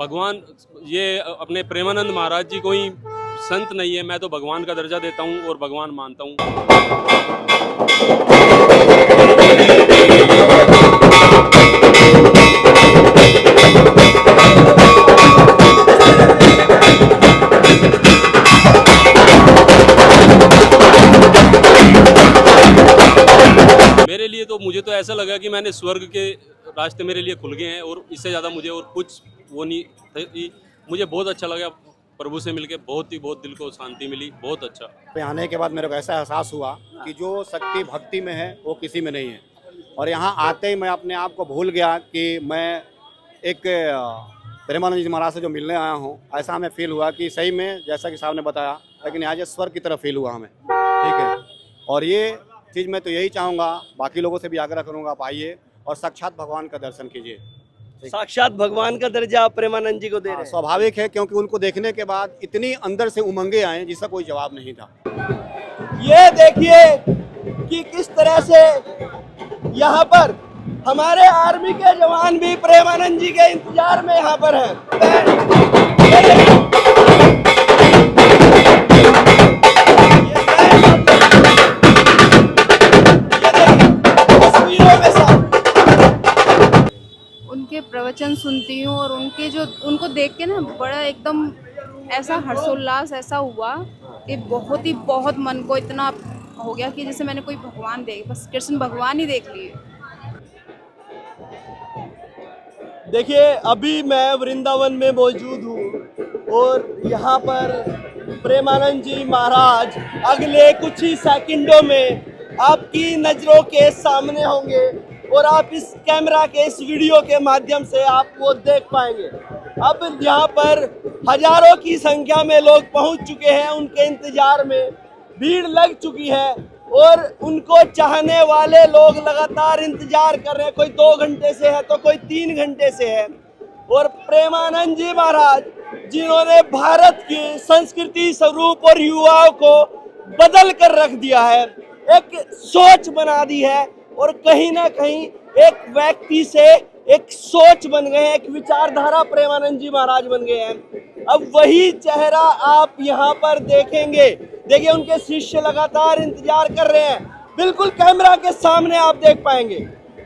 भगवान ये अपने प्रेमानंद महाराज जी कोई संत नहीं है, मैं तो भगवान का दर्जा देता हूँ और भगवान मानता हूँ। मेरे लिए तो मुझे तो ऐसा लगा कि मैंने स्वर्ग के रास्ते मेरे लिए खुल गए हैं और इससे ज़्यादा मुझे और कुछ वो नहीं। मुझे बहुत अच्छा लगा प्रभु से मिलके, बहुत दिल को शांति मिली, बहुत अच्छा। यहाँ आने के बाद मेरे को ऐसा एहसास हुआ कि जो शक्ति भक्ति में है वो किसी में नहीं है। और यहाँ आते ही मैं अपने आप को भूल गया कि मैं एक प्रेमानंद जी महाराज से जो मिलने आया हूँ। ऐसा हमें फील हुआ कि सही में जैसा कि साहब ने बताया, लेकिन आज स्वर्ग की तरफ फील हुआ हमें, ठीक है। और ये चीज़ मैं तो यही चाहूँगा, बाकी लोगों से भी आग्रह करूँगा, आप आइए और साक्षात भगवान का दर्शन कीजिए। साक्षात भगवान का दर्जा आप प्रेमानंद जी को दे रहे हैं। स्वाभाविक है, क्योंकि उनको देखने के बाद इतनी अंदर से उमंगे आए जिसका कोई जवाब नहीं था। ये देखिए कि किस तरह से यहाँ पर हमारे आर्मी के जवान भी प्रेमानंद जी के इंतजार में यहाँ पर हैं। उनके प्रवचन सुनती हूँ और उनको देख के ना बड़ा एकदम ऐसा हर्षोल्लास ऐसा हुआ कि बहुत मन को इतना हो गया कि जैसे मैंने कोई भगवान देख, बस कृष्ण भगवान ही देख लिए। देखिए अभी मैं वृंदावन में मौजूद हूँ और यहाँ पर प्रेमानंद जी महाराज अगले कुछ ही सेकंडों में आपकी नज़रों के सामने होंगे और आप इस कैमरा के इस वीडियो के माध्यम से आप वो देख पाएंगे। अब यहाँ पर हजारों की संख्या में लोग पहुँच चुके हैं, उनके इंतजार में भीड़ लग चुकी है और उनको चाहने वाले लोग लगातार इंतजार कर रहे हैं। कोई 2 घंटे से है तो कोई 3 घंटे से है। और प्रेमानंद जी महाराज जिन्होंने भारत की संस्कृति स्वरूप और युवाओं को बदल कर रख दिया है, एक सोच बना दी है और कहीं ना कहीं एक व्यक्ति से एक सोच बन गए हैं, एक विचारधारा प्रेमानंद जी महाराज बन गए हैं। अब वही चेहरा आप यहाँ पर देखेंगे। देखिए उनके शिष्य लगातार इंतजार कर रहे हैं। बिल्कुल कैमरा के सामने आप देख पाएंगे,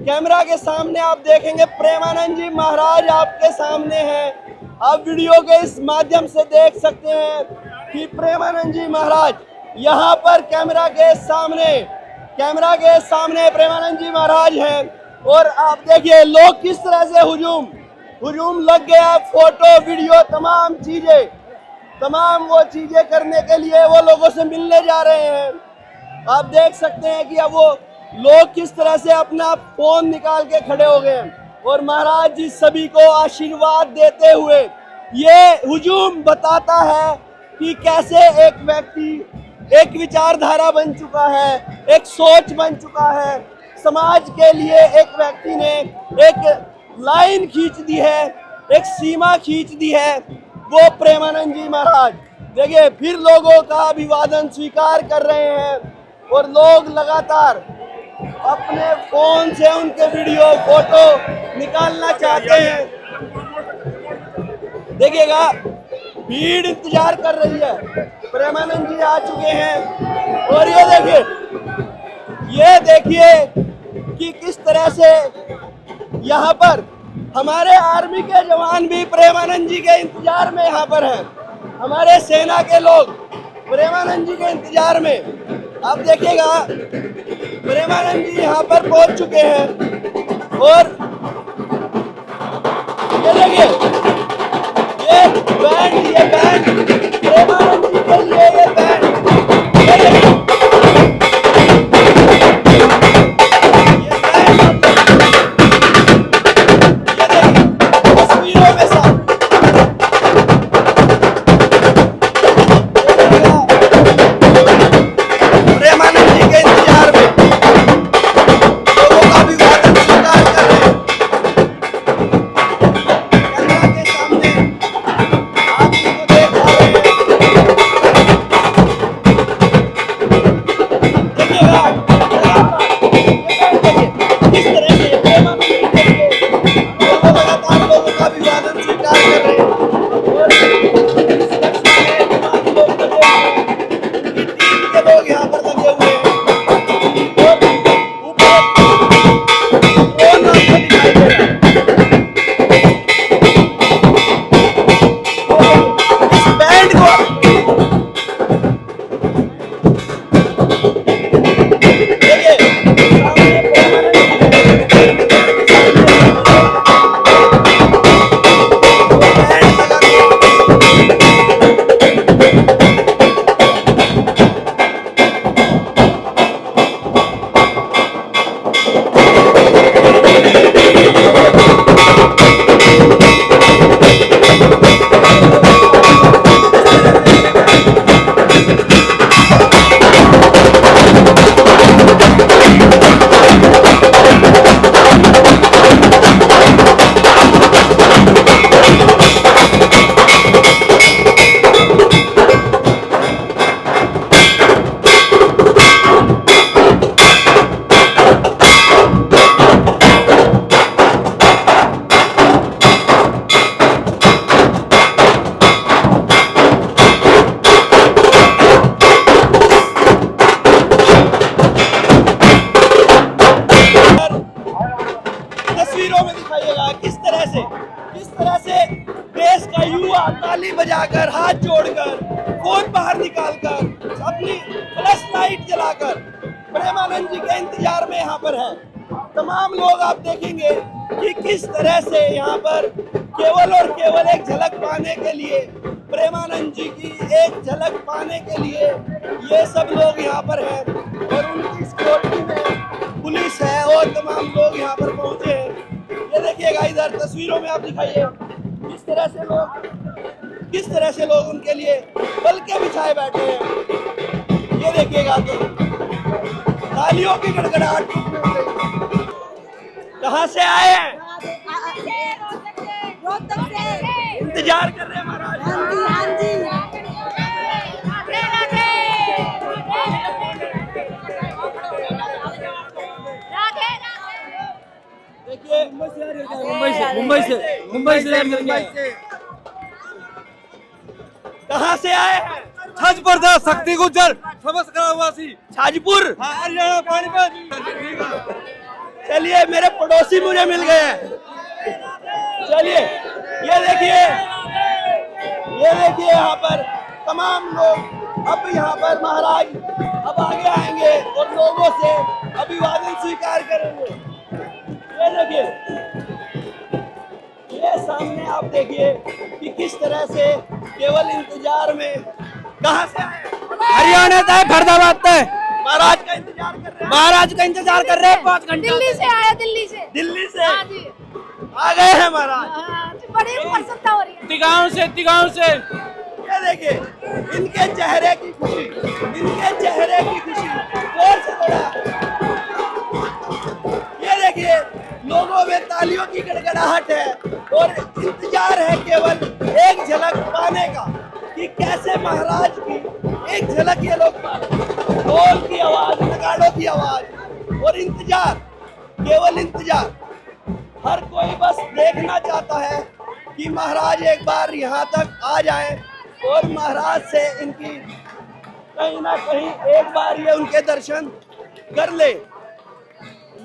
कैमरा के सामने आप देखेंगे प्रेमानंद जी महाराज आपके सामने हैं। आप वीडियो के इस माध्यम से देख सकते हैं कि प्रेमानंद जी महाराज यहाँ पर कैमरा के सामने प्रेमानंद जी महाराज हैं। और आप देखिए लोग किस तरह से हुजूम लग गया, फोटो वीडियो तमाम वो चीजें करने के लिए वो लोगों से मिलने जा रहे हैं। आप देख सकते हैं कि अब वो लोग किस तरह से अपना फोन निकाल के खड़े हो गए हैं और महाराज जी सभी को आशीर्वाद देते हुए ये हुजूम बताता है कि कैसे एक व्यक्ति एक विचारधारा बन चुका है, एक सोच बन चुका है। समाज के लिए एक व्यक्ति ने एक लाइन खींच दी है, एक सीमा खींच दी है, वो प्रेमानंद जी महाराज। देखिए फिर लोगों का अभिवादन स्वीकार कर रहे हैं और लोग लगातार अपने फोन से उनके वीडियो फोटो निकालना चाहते हैं। देखिएगा भीड़ इंतजार कर रही है, प्रेमानंद जी आ चुके हैं और ये देखिए कि किस तरह से यहाँ पर हमारे आर्मी के जवान भी प्रेमानंद जी के इंतजार में यहाँ पर हैं। हमारे सेना के लोग प्रेमानंद जी के इंतजार में। आप देखिएगा प्रेमानंद जी यहाँ पर पहुँच चुके हैं और ये देखिए ये बैंड प्रेमानंद जी के लिए ये बैंड किस तरह से देश का युवा ताली बजाकर, हाथ जोड़कर, फोन बाहर निकालकर, अपनी फ्लैश लाइट जलाकर प्रेमानंद जी के इंतजार में यहाँ पर है। तमाम लोग आप देखेंगे कि किस तरह से यहाँ पर केवल और केवल एक झलक पाने के लिए, प्रेमानंद जी की एक झलक पाने के लिए ये सब लोग यहाँ पर हैं और उनकी सिक्योरिटी में पुलिस है और तमाम लोग यहाँ पर पहुंचे हैं। ये देखिएगा इधर तस्वीरों में आप दिखाइए किस तरह से लोग उनके लिए पलके बिछाए बैठे हैं। ये देखिएगा तो तालियों की गड़गड़ाहट कहाँ से आए हैं? इंतजार कर रहे हैं महाराज। देखिए मुंबई से कहाँ से आए हैं? छजपुर था शक्ति गुजर समस्ती छाजपुर। हरियाणा पानीपत। चलिए मेरे पड़ोसी मुझे मिल गए हैं। चलिए ये देखिए यहाँ पर तमाम लोग अब यहाँ पर महाराज अब आगे आएंगे और लोगों से अभिवादन स्वीकार करेंगे। ये देखिए, ये सामने आप देखिए कि किस तरह से केवल इंतजार में कहाँ से आए? हरियाणा तय फरीदाबाद तय महाराज का इंतजार कर रहे हैं। महाराज का इंतजार कर रहे हैं 5 घंटे। दिल्ली से आया, दिल्ली से। दिल्ली से हाँ जी, आ गए हैं महाराज। हाँ, बड़ी प्रसन्नता हो रही है। तिगांव से ये देखिए इनके चेहरे की खुशी, जोर से थोड़ा। ये देखिए लोगों में तालियों की गड़गड़ाहट है और इंतजार है केवल एक झलक पाने का कि कैसे महाराज की एक झलक ये लोग पाए। ढोल की आवाज, नगाड़ों की आवाज और इंतजार, केवल इंतजार। हर कोई बस देखना चाहता है कि महाराज एक बार यहाँ तक आ जाएं और महाराज से इनकी कहीं ना कहीं एक बार ये उनके दर्शन कर ले।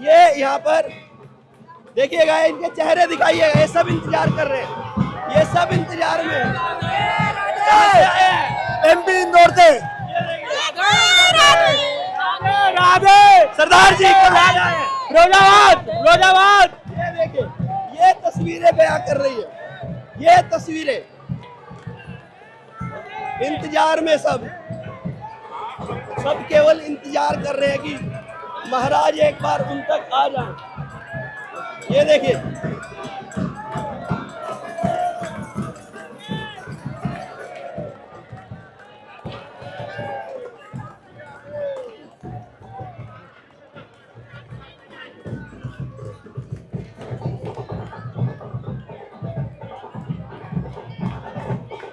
ये यहाँ पर देखिएगा, इनके चेहरे दिखाइएगा, ये सब इंतजार कर रहे हैं, ये सब इंतजार में हैं। कहाँ से आए हैं? MP इंदौर से। राधे सरदार जी कहाँ आए हैं? रोजाबाद। ये देखिए, ये तस्वीरें बयां कर रही है, ये तस्वीरें इंतजार में सब केवल इंतजार कर रहे हैं कि महाराज एक बार उन तक आ जाएं। ये देखिए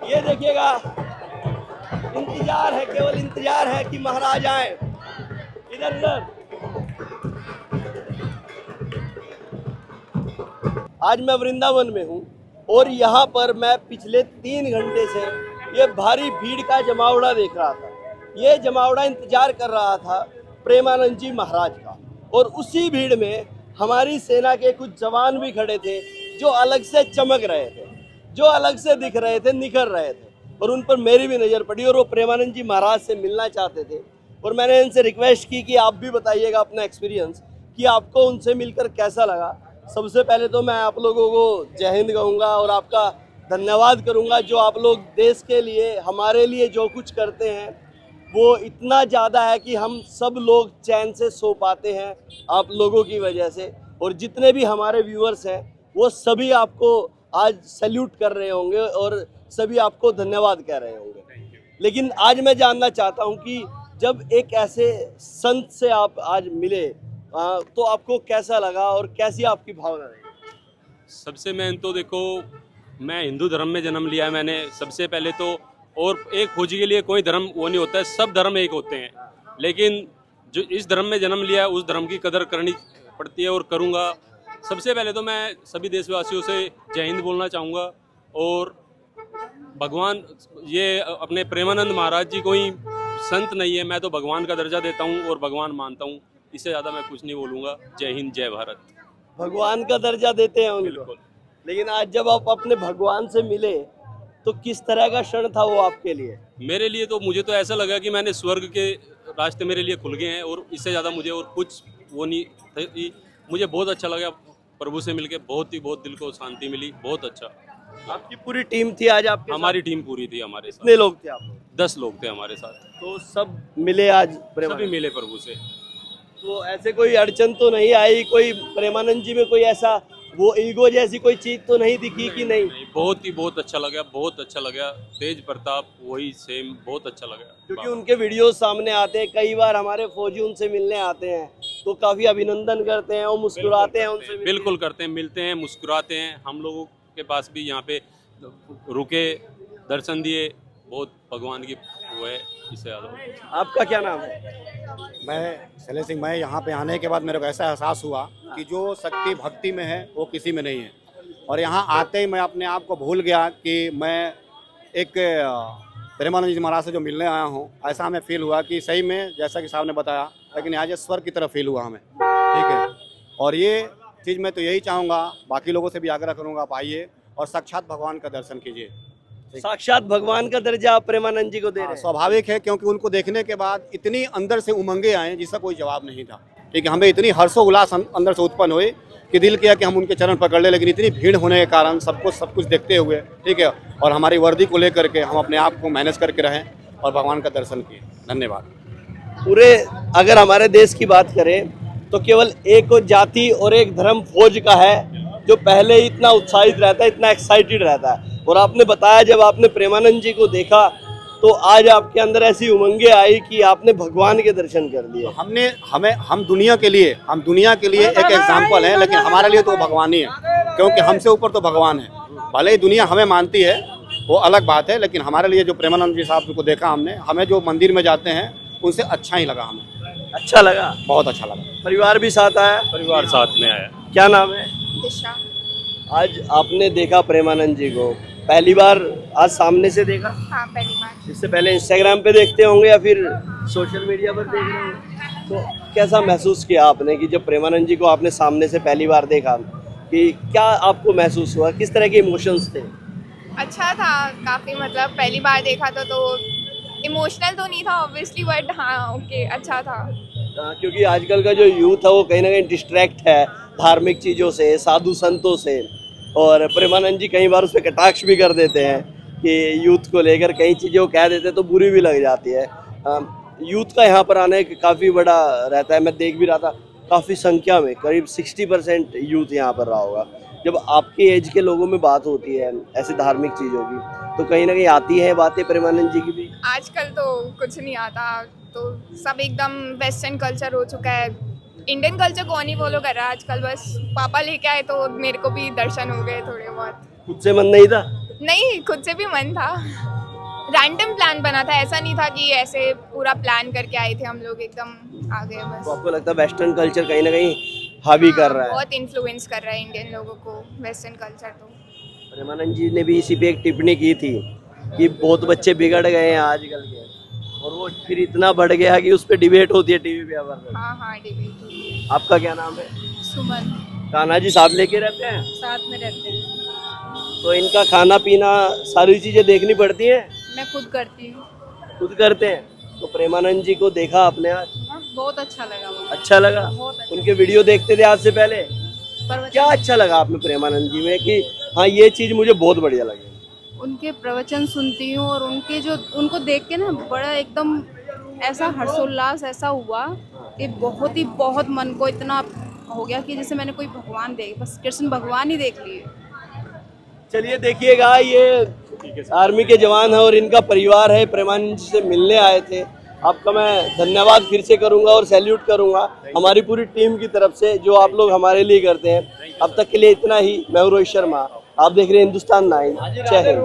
ये देखिएगा, इंतजार है, केवल इंतजार है कि महाराज आए। इधर आज मैं वृंदावन में हूँ और यहाँ पर मैं पिछले 3 घंटे से ये भारी भीड़ का जमावड़ा देख रहा था। ये जमावड़ा इंतजार कर रहा था प्रेमानंद जी महाराज का, और उसी भीड़ में हमारी सेना के कुछ जवान भी खड़े थे जो अलग से चमक रहे थे, जो अलग से दिख रहे थे, निखर रहे थे, और उन पर मेरी भी नज़र पड़ी और वो प्रेमानंद जी महाराज से मिलना चाहते थे। और मैंने इनसे रिक्वेस्ट की कि आप भी बताइएगा अपना एक्सपीरियंस कि आपको उनसे मिलकर कैसा लगा। सबसे पहले तो मैं आप लोगों को जय हिंद कहूँगा और आपका धन्यवाद करूँगा, जो आप लोग देश के लिए, हमारे लिए जो कुछ करते हैं वो इतना ज़्यादा है कि हम सब लोग चैन से सो पाते हैं आप लोगों की वजह से। और जितने भी हमारे व्यूअर्स हैं वो सभी आपको आज सैल्यूट कर रहे होंगे और सभी आपको धन्यवाद कह रहे होंगे। लेकिन आज मैं जानना चाहता हूं कि जब एक ऐसे संत से आप आज मिले तो आपको कैसा लगा और कैसी आपकी भावना रही? सबसे मेन तो देखो, मैं हिंदू धर्म में जन्म लिया है मैंने सबसे पहले तो, और एक खोजी के लिए कोई धर्म वो नहीं होता है, सब धर्म एक होते हैं। लेकिन जो इस धर्म में जन्म लिया है उस धर्म की कदर करनी पड़ती है और करूँगा। सबसे पहले तो मैं सभी देशवासियों से जय हिंद बोलना चाहूँगा, और भगवान ये अपने प्रेमानंद महाराज जी कोई संत नहीं है, मैं तो भगवान का दर्जा देता हूँ और भगवान मानता हूँ। इससे ज़्यादा मैं कुछ नहीं बोलूँगा। जय हिंद, जय भारत। भगवान का दर्जा देते हैं उनको। बिल्कुल। लेकिन आज जब आप अपने भगवान से मिले तो किस तरह का क्षण था वो आपके लिए? मेरे लिए तो मुझे तो ऐसा लगा कि मैंने स्वर्ग के रास्ते मेरे लिए खुल गए हैं और इससे ज़्यादा मुझे और कुछ वो नहीं थी। मुझे बहुत अच्छा लगा प्रभु से मिलके, बहुत दिल को शांति मिली, बहुत अच्छा। आपकी पूरी टीम थी आज आपके हमारी टीम पूरी थी हमारे साथ। कितने लोग थे आप लोग? 10 लोग थे हमारे साथ, तो सब मिले आज सभी मिले प्रभु से। तो ऐसे कोई अड़चन तो नहीं आई, कोई प्रेमानंद जी में कोई ऐसा वो ईगो जैसी कोई चीज तो नहीं दिखी कि नहीं? बहुत अच्छा लगा, बहुत अच्छा लगा। तेज प्रताप वही सेम, बहुत अच्छा लगा। क्योंकि उनके वीडियो सामने आते हैं, कई बार हमारे फौजी उनसे मिलने आते हैं तो काफी अभिनंदन करते हैं और मुस्कुराते हैं उनसे मिलके। बिल्कुल करते हैं, मिलते हैं, मुस्कुराते हैं। हम लोगों के पास भी यहाँ पे रुके, दर्शन दिए, बहुत भगवान की वो है। इससे ज़्यादा आपका क्या नाम है? मैं शैलेश सिंह। मैं यहाँ पे आने के बाद मेरे को ऐसा एहसास हुआ कि जो शक्ति भक्ति में है वो किसी में नहीं है। और यहाँ आते ही मैं अपने आप को भूल गया कि मैं एक प्रेमानंद जी महाराज से जो मिलने आया हूँ। ऐसा हमें फील हुआ कि सही में जैसा कि साहब ने बताया, लेकिन आज स्वर्ग की तरफ फील हुआ हमें, ठीक है। और ये चीज़ मैं तो यही चाहूँगा, बाकी लोगों से भी आग्रह करूँगा, आप आइए और साक्षात भगवान का दर्शन कीजिए। साक्षात भगवान का दर्जा आप प्रेमानंद जी को दे रहे हैं। स्वाभाविक है, क्योंकि उनको देखने के बाद इतनी अंदर से उमंगे आए जिसका कोई जवाब नहीं था, ठीक है। हमें इतनी हर्षोल्लास अंदर से उत्पन्न हुई कि दिल किया कि हम उनके चरण पकड़ ले, लेकिन इतनी भीड़ होने के कारण सब कुछ देखते हुए, ठीक है, और हमारी वर्दी को लेकर के हम अपने आप को मैनेज करके रहें और भगवान का दर्शन किए। धन्यवाद। पूरे अगर हमारे देश की बात करें तो केवल एक जाति और एक धर्म फौज का है जो पहले ही इतना उत्साहित रहता है, इतना एक्साइटेड रहता है। और आपने बताया जब आपने प्रेमानंद जी को देखा तो आज आपके अंदर ऐसी उमंगे आई कि आपने भगवान के दर्शन कर लिए। हम दुनिया के लिए एक एग्जाम्पल है, लेकिन हमारे लिए तो वो भगवान ही है, क्योंकि हमसे ऊपर तो भगवान है। भले ही दुनिया हमें मानती है, वो अलग बात है, लेकिन हमारे लिए जो प्रेमानंद जी साहब को देखा हमने, हमें जो मंदिर में जाते हैं उनसे अच्छा ही लगा। हमें अच्छा लगा, बहुत अच्छा लगा। परिवार भी साथ आया? परिवार साथ में आया। क्या नाम है? दिशा। आज आपने देखा प्रेमानंद जी को पहली बार, आज सामने से देखा? हाँ, पहली बार। इससे पहले इंस्टाग्राम पे देखते होंगे या फिर सोशल मीडिया पर देख रहे होंगे, तो कैसा महसूस किया आपने कि जब प्रेमानंद जी को आपने सामने से पहली बार देखा, कि क्या आपको महसूस हुआ, किस तरह के इमोशंस थे? अच्छा था काफ़ी, मतलब पहली बार देखा था तो इमोशनल तो नहीं था ऑब्वियसली, बट हाँ ओके, अच्छा था। क्योंकि आजकल का जो यूथ है वो कहीं ना कहीं डिस्ट्रैक्ट है धार्मिक चीज़ों से, साधु संतों से, और प्रेमानंद जी कई बार उस पर कटाक्ष भी कर देते हैं कि यूथ को लेकर कई चीज़ें वो कह देते हैं तो बुरी भी लग जाती है। यूथ का यहाँ पर आना एक काफ़ी बड़ा रहता है। मैं देख भी रहा था काफ़ी संख्या में, करीब 60% यूथ यहाँ पर रहा होगा। जब आपके एज के लोगों में बात होती है ऐसी धार्मिक चीज़ों की तो कहीं ना कहीं आती है बातें प्रेमानंद जी की भी? आजकल तो कुछ नहीं आता, तो सब एकदम वेस्टर्न कल्चर हो चुका है। इंडियन कल्चर कौन ही फॉलो कर रहा है आजकल, बस पापा लेके आए तो मेरे को भी दर्शन हो गए थोड़े बहुत। खुद से मन नहीं था? नहीं, खुद से भी मन था, रैंडम प्लान बना था, ऐसा नहीं था कि ऐसे पूरा प्लान करके आए थे हम लोग, एकदम आ गए बस। तो आपको लगता है वेस्टर्न कल्चर कहीं ना कहीं हावी कर रहा है? बहुत इन्फ्लुएंस कर रहा है इंडियन लोगों को वेस्टर्न कल्चर। तो प्रेमानंद जी ने भी इसी पे एक टिप्पणी की थी कि बहुत बच्चे बिगड़ गए हैं आजकल के, और वो फिर इतना बढ़ गया कि उस पर डिबेट होती है टीवी पे। हाँ डिबेट। आपका क्या नाम है? सुमन। कान्हा जी साथ लेके रहते हैं? साथ में रहते हैं। तो इनका खाना पीना सारी चीजें देखनी पड़ती हैं? मैं खुद करती हूँ। खुद करते हैं? तो प्रेमानंद जी को देखा आपने आज? बहुत अच्छा लगा मुझे। अच्छा लगा? बहुत अच्छा। उनके वीडियो देखते थे आज से पहले? प्रवचन क्या अच्छा लगा आप में प्रेमानंद जी में कि हाँ ये चीज मुझे बहुत बढ़िया लगी? उनके प्रवचन सुनती हूँ और उनको देख के ना बड़ा एकदम ऐसा हर्षोल्लास ऐसा हुआ कि बहुत मन को इतना हो गया कि जैसे मैंने कोई भगवान देख, बस कृष्ण भगवान ही देख लिए। चलिए देखिएगा, ये आर्मी के जवान है और इनका परिवार है, प्रेमानंद जी से मिलने आए थे। आपका मैं धन्यवाद फिर से करूंगा और सैल्यूट करूंगा हमारी पूरी टीम की तरफ से जो आप लोग हमारे लिए करते हैं। अब तक के लिए इतना ही। मैं हूं रोहित शर्मा, आप देख रहे हैं हिंदुस्तान 9। जय हिंद।